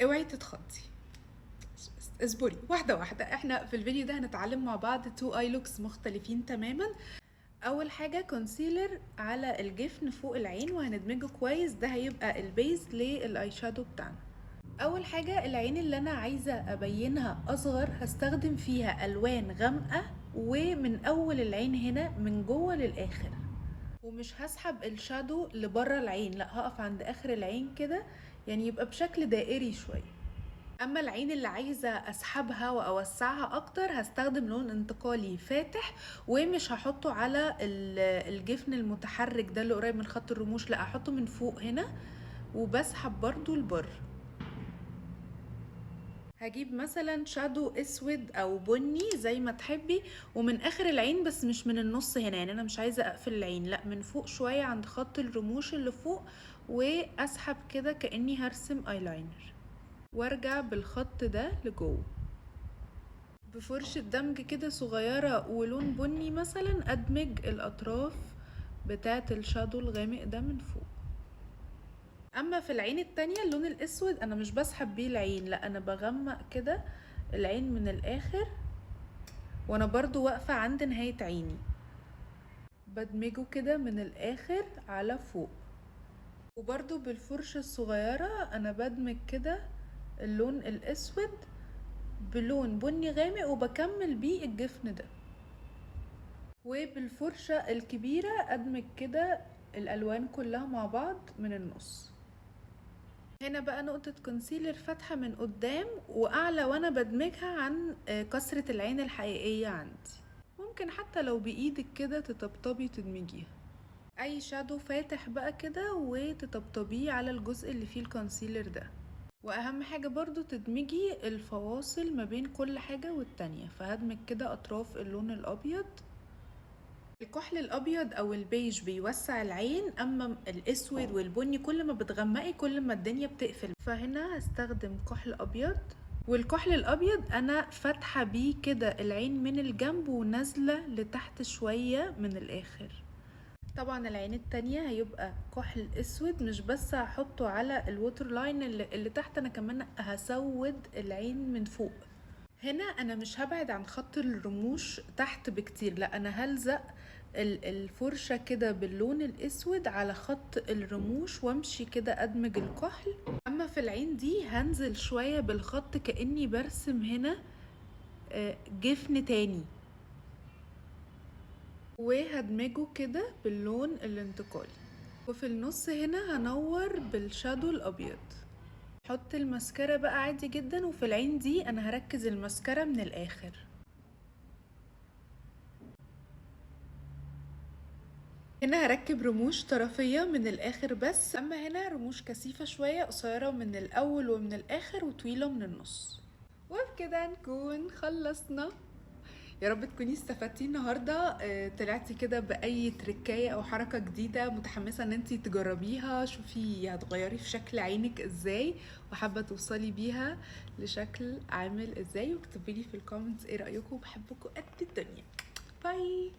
اوعي تتخضي، اصبري واحدة واحدة. احنا في الفيديو ده هنتعلم مع بعض تو اي لوكس مختلفين تماما. اول حاجة كونسيلر على الجفن فوق العين وهندمجه كويس، ده هيبقى البيز للاي شادو بتاعنا. اول حاجة العين اللي انا عايزة ابينها اصغر هستخدم فيها الوان غامقة، ومن اول العين هنا من جوه للاخر، ومش هسحب الشادو لبره العين، لا هقف عند اخر العين كده، يعني يبقى بشكل دائري شوية. اما العين اللي عايزة اسحبها واوسعها اكتر هستخدم لون انتقالي فاتح، ومش هحطه على الجفن المتحرك ده اللي قريب من خط الرموش، لا هحطه من فوق هنا وبسحب برضو لبر. هجيب مثلا شادو اسود او بني زي ما تحبي، ومن اخر العين بس مش من النص هنا، يعني انا مش عايزة اقفل العين، لا من فوق شوية عند خط الرموش اللي فوق، واسحب كده كأني هرسم ايلاينر، وارجع بالخط ده لجوه بفرشة دمج كده صغيرة ولون بني، مثلا ادمج الاطراف بتاعة الشادو الغامق ده من فوق. اما في العين التانية اللون الاسود انا مش بسحب بيه العين، لا انا بغمق كده العين من الاخر، وانا برضو واقفة عند نهاية عيني، بدمجه كده من الاخر على فوق. وبرضو بالفرشة الصغيرة انا بدمج كده اللون الاسود بلون بني غامق وبكمل بيه الجفن ده. وبالفرشة الكبيرة ادمج كده الالوان كلها مع بعض من النص. هنا بقى نقطة كونسيلر فاتحة من قدام واعلى وانا بدمجها عن كسرة العين الحقيقية عندي. ممكن حتى لو بايدك كده تطبطبي تدمجيها، اي شادو فاتح بقى كده وتطبطبيه على الجزء اللي فيه الكونسيلر ده. واهم حاجة برضو تدمجي الفواصل ما بين كل حاجة والتانية، فهدمج كده اطراف اللون الابيض. الكحل الابيض او البيج بيوسع العين، اما الاسود والبني كل ما بتغمقي كل ما الدنيا بتقفل، فهنا هستخدم كحل ابيض. والكحل الابيض انا فاتحه بيه كده العين من الجنب ونازله لتحت شويه من الاخر. طبعا العين التانية هيبقى كحل اسود، مش بس هحطه على الووتر لاين اللي تحت، انا كمان هسود العين من فوق. هنا انا مش هبعد عن خط الرموش تحت بكتير، لا انا هلزق الفرشة كده باللون الاسود على خط الرموش وامشي كده ادمج الكحل. اما في العين دي هنزل شوية بالخط كأني برسم هنا جفن تاني، وهدمجه كده باللون الانتقالي. وفي النص هنا هنور بالشادو الابيض. حط المسكرة بقى عادي جدا، وفي العين دي انا هركز المسكرة من الاخر. هنا هركب رموش طرفية من الاخر بس، اما هنا رموش كثيفة شوية، قصيرة من الاول ومن الاخر وطويلة من النص. وبكده نكون خلصنا. يا رب تكوني استفدتي النهاردة، طلعتي كده بأي تركاية أو حركة جديدة، متحمسة ان انتي تجربيها، شوفي هتغيري في شكل عينك ازاي، وحابة توصلي بيها لشكل عامل ازاي، واكتبيلي في الكومنتس ايه رأيكم، بحبكم قد الدنيا. باي.